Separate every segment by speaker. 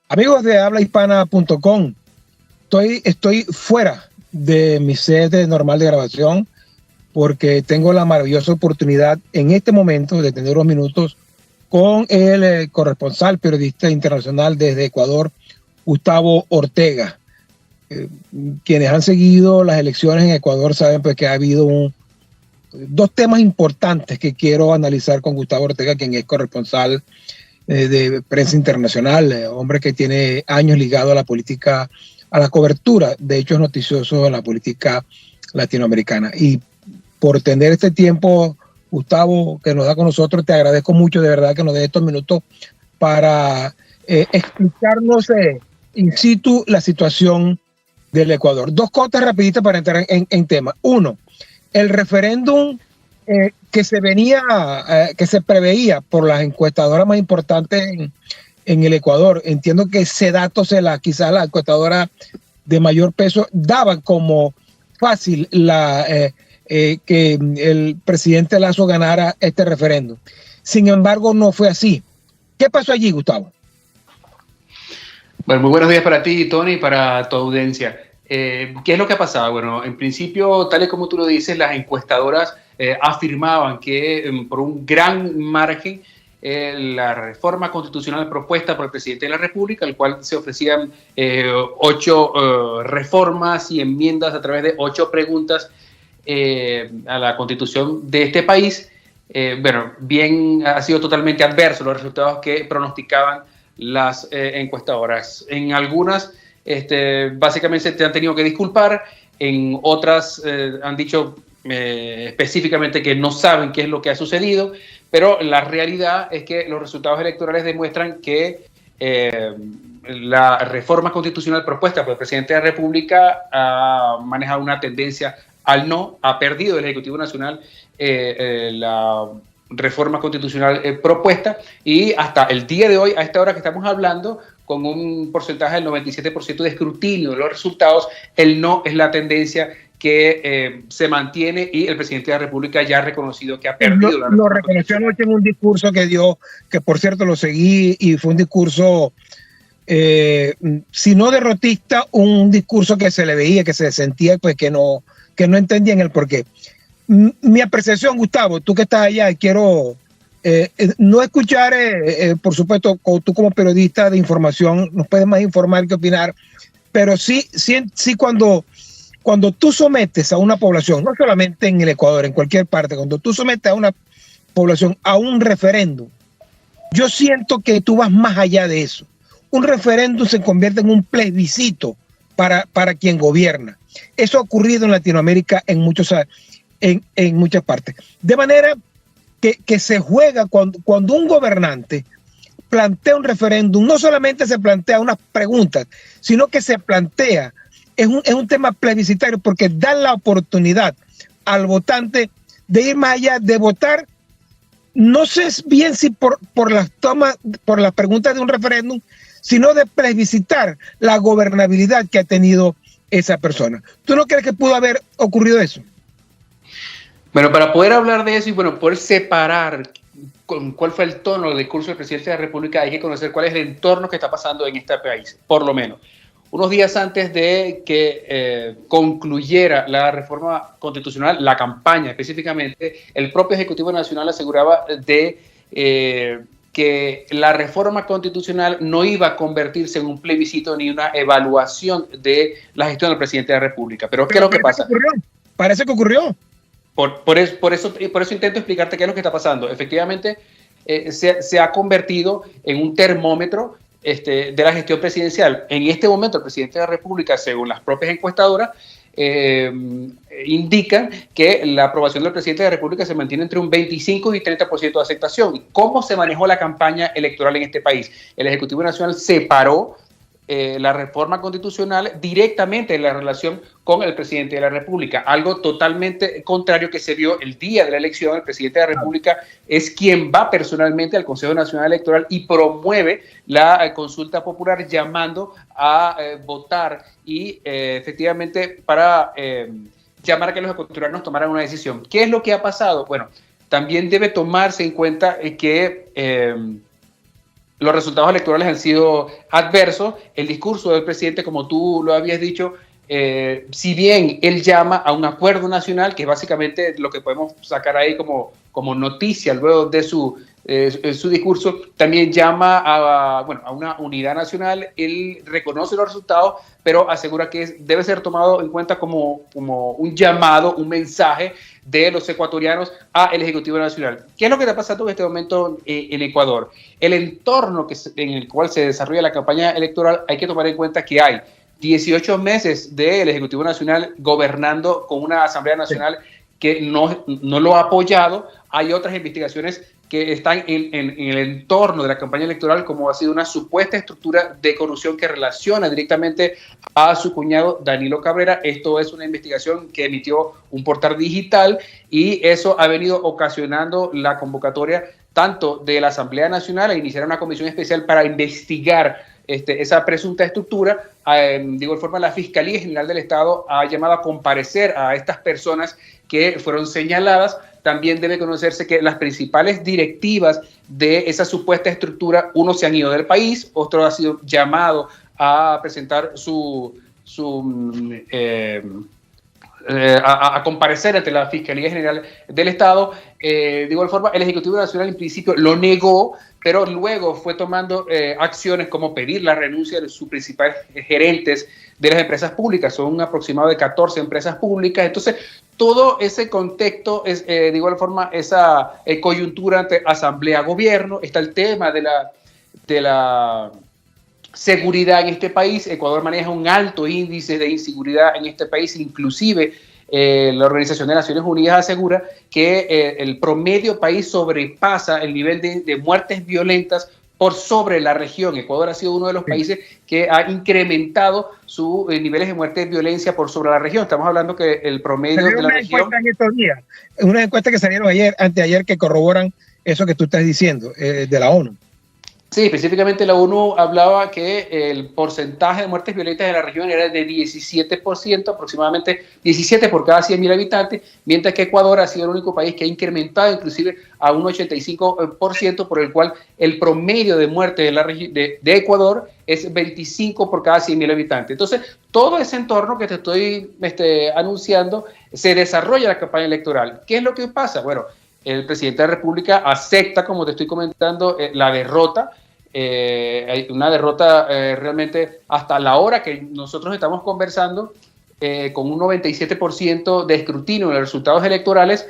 Speaker 1: Amigos de hablahispana.com, estoy fuera de mi sede normal de grabación porque tengo la maravillosa oportunidad en este momento de tener unos minutos con el corresponsal periodista internacional desde Ecuador, Gustavo Ortega. Quienes han seguido las elecciones en Ecuador saben pues, que ha habido dos temas importantes que quiero analizar con Gustavo Ortega, quien es corresponsal de prensa internacional, hombre que tiene años ligado a la política, a la cobertura de hechos noticiosos en la política latinoamericana. Y por tener este tiempo, Gustavo, que nos da con nosotros, te agradezco mucho de verdad que nos dé estos minutos para explicarnos in situ la situación del Ecuador. Dos cosas rapiditas para entrar en tema. Uno, el referéndum que se preveía por las encuestadoras más importantes en el Ecuador. Entiendo que ese dato quizás la encuestadora de mayor peso daba como fácil que el presidente Lasso ganara este referéndum. Sin embargo, no fue así. ¿Qué pasó allí, Gustavo?
Speaker 2: Bueno, muy buenos días para ti, Tony, y para tu audiencia. ¿Qué es lo que ha pasado? Bueno, en principio, tal y como tú lo dices, las encuestadoras afirmaban que por un gran margen la reforma constitucional propuesta por el presidente de la República, al cual se ofrecían 8 reformas y enmiendas a través de 8 preguntas a la constitución de este país, bueno, bien ha sido totalmente adverso los resultados que pronosticaban las encuestadoras. En algunas básicamente se han tenido que disculpar, en otras han dicho específicamente que no saben qué es lo que ha sucedido, pero la realidad es que los resultados electorales demuestran que la reforma constitucional propuesta por el presidente de la República ha manejado una tendencia al no, ha perdido el Ejecutivo Nacional la reforma constitucional propuesta, y hasta el día de hoy, a esta hora que estamos hablando, con un porcentaje del 97% de escrutinio de los resultados, el no es la tendencia que se mantiene, y el presidente de la República ya ha reconocido que ha perdido la reforma.
Speaker 1: Lo reconoció anoche en un discurso que dio, que por cierto lo seguí, y fue un discurso, si no derrotista, un discurso que se le veía, que se sentía pues que no entendían el porqué. Mi apreciación, Gustavo, tú que estás allá, quiero no escuchar, por supuesto, tú como periodista de información nos puedes más informar que opinar, pero sí cuando tú sometes a una población, no solamente en el Ecuador, en cualquier parte, cuando tú sometes a una población a un referéndum, yo siento que tú vas más allá de eso. Un referéndum se convierte en un plebiscito para quien gobierna. Eso ha ocurrido en Latinoamérica en muchas partes. De manera que se juega cuando un gobernante plantea un referéndum, no solamente se plantea unas preguntas, sino que se plantea, es un tema plebiscitario, porque da la oportunidad al votante de ir más allá, de votar, no sé bien si por las preguntas de un referéndum, sino de plebiscitar la gobernabilidad que ha tenido esa persona. ¿Tú no crees que pudo haber ocurrido eso?
Speaker 2: Bueno, para poder hablar de eso y bueno, poder separar cuál fue el tono del discurso del presidente de la República, hay que conocer cuál es el entorno que está pasando en este país, por lo menos. Unos días antes de que concluyera la reforma constitucional, la campaña específicamente, el propio Ejecutivo Nacional aseguraba que la reforma constitucional no iba a convertirse en un plebiscito ni una evaluación de la gestión del presidente de la República. Pero ¿qué es lo que pasa?
Speaker 1: Parece que ocurrió.
Speaker 2: Por eso intento explicarte qué es lo que está pasando. Efectivamente, se ha convertido en un termómetro de la gestión presidencial. En este momento, el presidente de la República, según las propias encuestadoras, indican que la aprobación del presidente de la República se mantiene entre un 25 y 30% de aceptación. ¿Cómo se manejó la campaña electoral en este país? El Ejecutivo Nacional separó la reforma constitucional directamente en la relación con el presidente de la República, algo totalmente contrario que se vio el día de la elección. El presidente de la República es quien va personalmente al Consejo Nacional Electoral y promueve la consulta popular, llamando a votar y efectivamente para llamar a que los ecuatorianos tomaran una decisión. ¿Qué es lo que ha pasado? Bueno, también debe tomarse en cuenta que los resultados electorales han sido adversos. El discurso del presidente, como tú lo habías dicho, si bien él llama a un acuerdo nacional, que es básicamente lo que podemos sacar ahí como noticia luego de su discurso, también llama a una unidad nacional. Él reconoce los resultados, pero asegura que debe ser tomado en cuenta como un llamado, un mensaje de los ecuatorianos al Ejecutivo Nacional. ¿Qué es lo que está pasando en este momento en Ecuador? El entorno en el cual se desarrolla la campaña electoral, hay que tomar en cuenta que hay 18 meses del Ejecutivo Nacional gobernando con una Asamblea Nacional que no lo ha apoyado. Hay otras investigaciones que están en el entorno de la campaña electoral, como ha sido una supuesta estructura de corrupción que relaciona directamente a su cuñado Danilo Cabrera. Esto es una investigación que emitió un portal digital y eso ha venido ocasionando la convocatoria tanto de la Asamblea Nacional a iniciar una comisión especial para investigar esa presunta estructura. De igual forma, la Fiscalía General del Estado ha llamado a comparecer a estas personas que fueron señaladas. También debe conocerse que las principales directivas de esa supuesta estructura, unos se han ido del país, otro ha sido llamado a presentar a comparecer ante la Fiscalía General del Estado. De igual forma, el Ejecutivo Nacional en principio lo negó, pero luego fue tomando acciones como pedir la renuncia de sus principales gerentes de las empresas públicas. Son un aproximado de 14 empresas públicas. Entonces, todo ese contexto es, de igual forma, esa coyuntura entre asamblea-gobierno. Está el tema de la seguridad en este país. Ecuador maneja un alto índice de inseguridad en este país, inclusive la Organización de Naciones Unidas asegura que el promedio país sobrepasa el nivel de muertes violentas por sobre la región. Ecuador ha sido uno de los países que ha incrementado sus niveles de muerte de violencia por sobre la región. Estamos hablando que el promedio de la región...
Speaker 1: Una encuesta que salieron anteayer, que corroboran eso que tú estás diciendo, de la ONU.
Speaker 2: Sí, específicamente la ONU hablaba que el porcentaje de muertes violentas en la región era de 17%, aproximadamente 17 por cada 100.000 habitantes, mientras que Ecuador ha sido el único país que ha incrementado inclusive a un 85%, por el cual el promedio de muertes de Ecuador es 25 por cada 100.000 habitantes. Entonces, todo ese entorno que te estoy anunciando se desarrolla en la campaña electoral. ¿Qué es lo que pasa? Bueno, el presidente de la República acepta, como te estoy comentando, la derrota. Hay una derrota realmente hasta la hora que nosotros estamos conversando, con un 97% de escrutinio en los resultados electorales.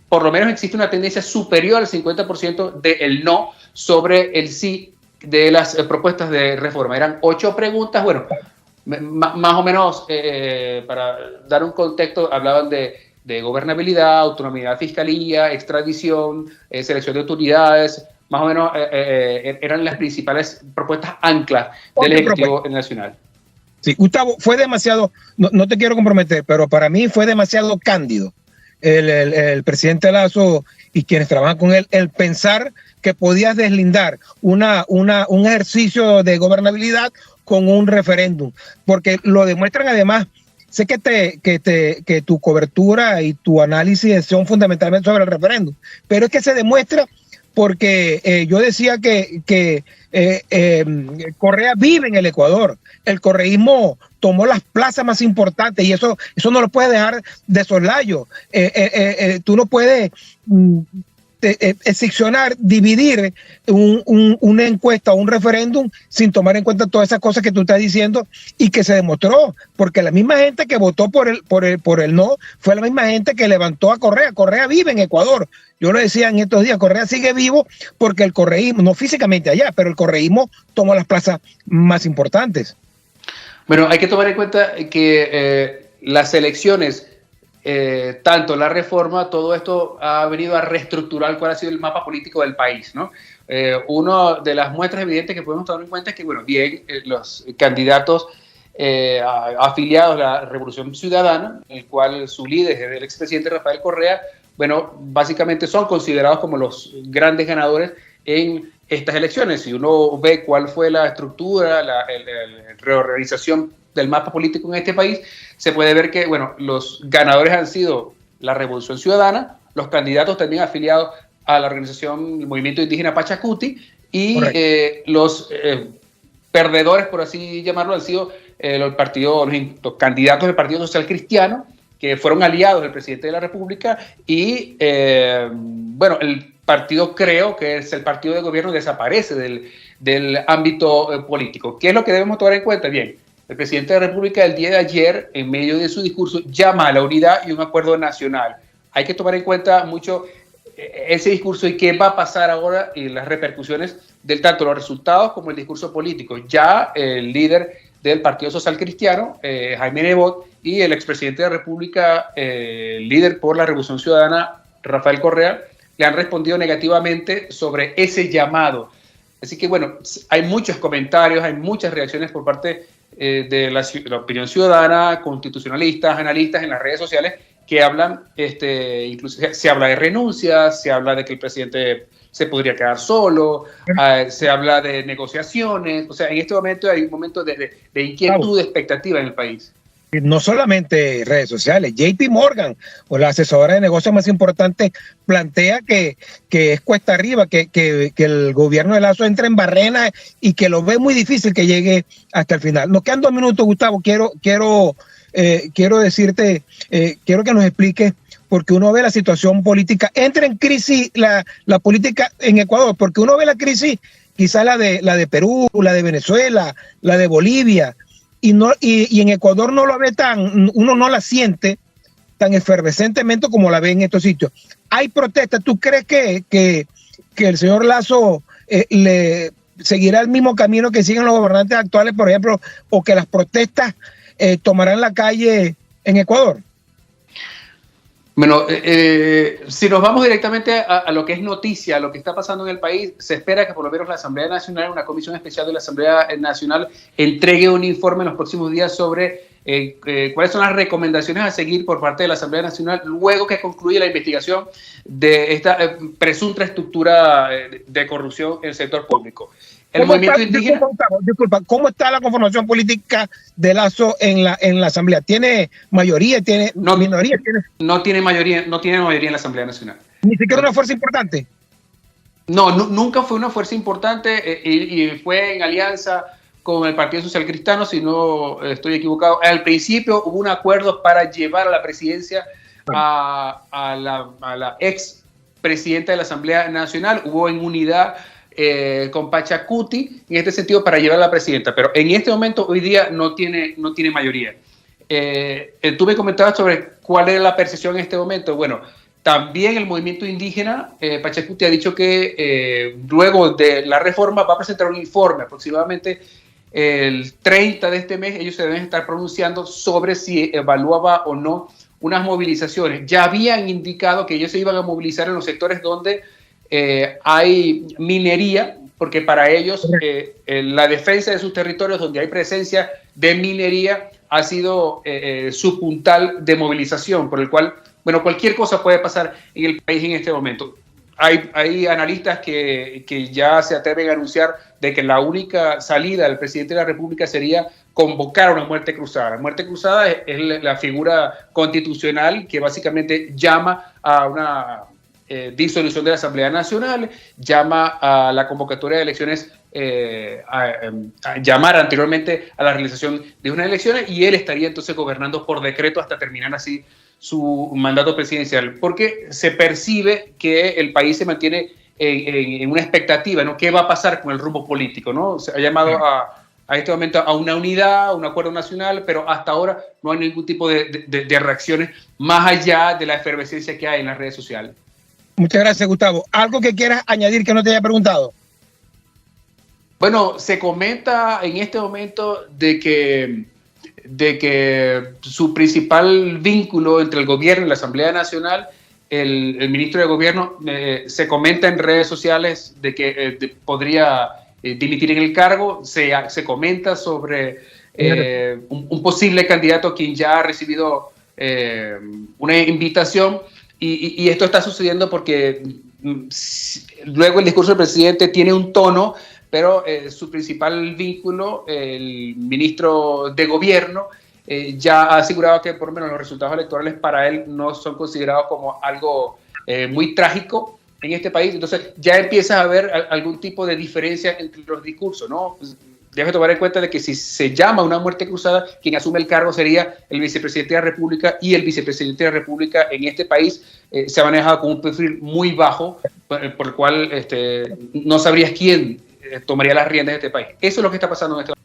Speaker 2: Por lo menos existe una tendencia superior al 50% del no sobre el sí de las propuestas de reforma. Eran 8 preguntas. Bueno, más o menos, para dar un contexto, hablaban de gobernabilidad, autonomía de fiscalía, extradición, selección de autoridades. Más o menos eran las principales propuestas anclas del Ejecutivo Nacional.
Speaker 1: Sí, Gustavo, fue demasiado, no te quiero comprometer, pero para mí fue demasiado cándido el presidente Lasso y quienes trabajan con él, el pensar que podías deslindar un ejercicio de gobernabilidad con un referéndum, porque lo demuestran además. Sé que tu cobertura y tu análisis son fundamentalmente sobre el referéndum, pero es que se demuestra porque yo decía que Correa vive en el Ecuador. El correísmo tomó las plazas más importantes y eso no lo puedes dejar de soslayo. Tú no puedes seccionar, dividir una encuesta o un referéndum sin tomar en cuenta todas esas cosas que tú estás diciendo y que se demostró, porque la misma gente que votó por el no fue la misma gente que levantó a Correa. Correa vive en Ecuador. Yo lo decía en estos días, Correa sigue vivo porque el correísmo, no físicamente allá, pero el correísmo tomó las plazas más importantes.
Speaker 2: Bueno, hay que tomar en cuenta que las elecciones, tanto la reforma, todo esto ha venido a reestructurar cuál ha sido el mapa político del país, ¿no? Una de las muestras evidentes que podemos tomar en cuenta es que, bueno, bien, los candidatos afiliados a la Revolución Ciudadana, en el cual su líder es el expresidente Rafael Correa, bueno, básicamente son considerados como los grandes ganadores en estas elecciones. Si uno ve cuál fue la estructura, la reorganización del mapa político en este país, se puede ver que, bueno, los ganadores han sido la Revolución Ciudadana, los candidatos también afiliados a la organización, el Movimiento Indígena Pachacuti, y los perdedores, por así llamarlo, han sido los candidatos del Partido Social Cristiano, que fueron aliados del presidente de la República, y bueno, el partido, creo que es el partido de gobierno, desaparece del ámbito político. ¿Qué es lo que debemos tomar en cuenta? Bien, el presidente de la República el día de ayer, en medio de su discurso, llama a la unidad y un acuerdo nacional. Hay que tomar en cuenta mucho ese discurso y qué va a pasar ahora y las repercusiones del tanto los resultados como el discurso político. Ya el líder del Partido Social Cristiano, Jaime Nebot, y el expresidente de la República, líder por la Revolución Ciudadana, Rafael Correa, le han respondido negativamente sobre ese llamado. Así que bueno, hay muchos comentarios, hay muchas reacciones por parte de la opinión ciudadana, constitucionalistas, analistas en las redes sociales, que hablan, incluso se habla de renuncias, se habla de que el presidente se podría quedar solo, se habla de negociaciones. O sea, en este momento hay un momento de inquietud, de expectativa en el país.
Speaker 1: No solamente redes sociales, JP Morgan, o la asesora de negocios más importante, plantea que es cuesta arriba, que el gobierno de Lazo entra en barrena y que lo ve muy difícil que llegue hasta el final. Nos quedan 2 minutos, Gustavo. Quiero decirte, quiero que nos expliques, porque uno ve la situación política, entra en crisis la política en Ecuador, porque uno ve la crisis, quizá la de Perú, la de Venezuela, la de Bolivia, y en Ecuador no lo ve uno no la siente tan efervescentemente como la ve en estos sitios. Hay protestas. ¿Tú crees que el señor Lazo le seguirá el mismo camino que siguen los gobernantes actuales, por ejemplo, o que las protestas tomarán la calle en Ecuador?
Speaker 2: Bueno, si nos vamos directamente a lo que es noticia, a lo que está pasando en el país, se espera que por lo menos la Asamblea Nacional, una comisión especial de la Asamblea Nacional, entregue un informe en los próximos días sobre cuáles son las recomendaciones a seguir por parte de la Asamblea Nacional luego que concluya la investigación de esta presunta estructura de corrupción en el sector público. El movimiento indígena.
Speaker 1: Disculpa, ¿cómo está la conformación política de Lazo en la Asamblea? ¿Tiene mayoría? ¿Tiene minoría?
Speaker 2: No tiene mayoría en la Asamblea Nacional.
Speaker 1: ¿Ni siquiera una fuerza importante?
Speaker 2: No, nunca fue una fuerza importante y fue en alianza con el Partido Social Cristiano, si no estoy equivocado. Al principio hubo un acuerdo para llevar a la presidencia a la ex presidenta de la Asamblea Nacional. Hubo inmunidad con Pachacuti en este sentido para llevar a la presidenta, pero en este momento hoy día no tiene mayoría. Tú me comentabas sobre cuál era la percepción en este momento. Bueno, también el movimiento indígena, Pachacuti ha dicho que luego de la reforma va a presentar un informe aproximadamente el 30 de este mes. Ellos se deben estar pronunciando sobre si evaluaba o no unas movilizaciones. Ya habían indicado que ellos se iban a movilizar en los sectores donde hay minería, porque para ellos la defensa de sus territorios donde hay presencia de minería ha sido su puntal de movilización, por el cual, bueno, cualquier cosa puede pasar en el país en este momento. Hay analistas que ya se atreven a anunciar de que la única salida del presidente de la República sería convocar a una muerte cruzada. La muerte cruzada es la figura constitucional que básicamente llama a una disolución de la Asamblea Nacional, llama a la convocatoria de elecciones, a llamar anteriormente a la realización de unas elecciones, y él estaría entonces gobernando por decreto hasta terminar así su mandato presidencial, porque se percibe que el país se mantiene en una expectativa, ¿no? ¿Qué va a pasar con el rumbo político, ¿no? Se ha llamado a este momento a una unidad, a un acuerdo nacional, pero hasta ahora no hay ningún tipo de reacciones más allá de la efervescencia que hay en las redes sociales.
Speaker 1: Muchas gracias, Gustavo. ¿Algo que quieras añadir que no te haya preguntado?
Speaker 2: Bueno, se comenta en este momento de que su principal vínculo entre el gobierno y la Asamblea Nacional, el ministro de Gobierno, se comenta en redes sociales de que podría dimitir en el cargo. Se comenta sobre un posible candidato quien ya ha recibido una invitación. Y esto está sucediendo porque luego el discurso del presidente tiene un tono, pero su principal vínculo, el ministro de Gobierno, ya ha asegurado que por lo menos los resultados electorales para él no son considerados como algo muy trágico, en este país. Entonces ya empiezas a ver algún tipo de diferencia entre los discursos, ¿no? Debes tomar en cuenta de que si se llama una muerte cruzada, quien asume el cargo sería el vicepresidente de la República, y el vicepresidente de la República en este país se ha manejado con un perfil muy bajo, por el cual no sabrías quién tomaría las riendas de este país. Eso es lo que está pasando en este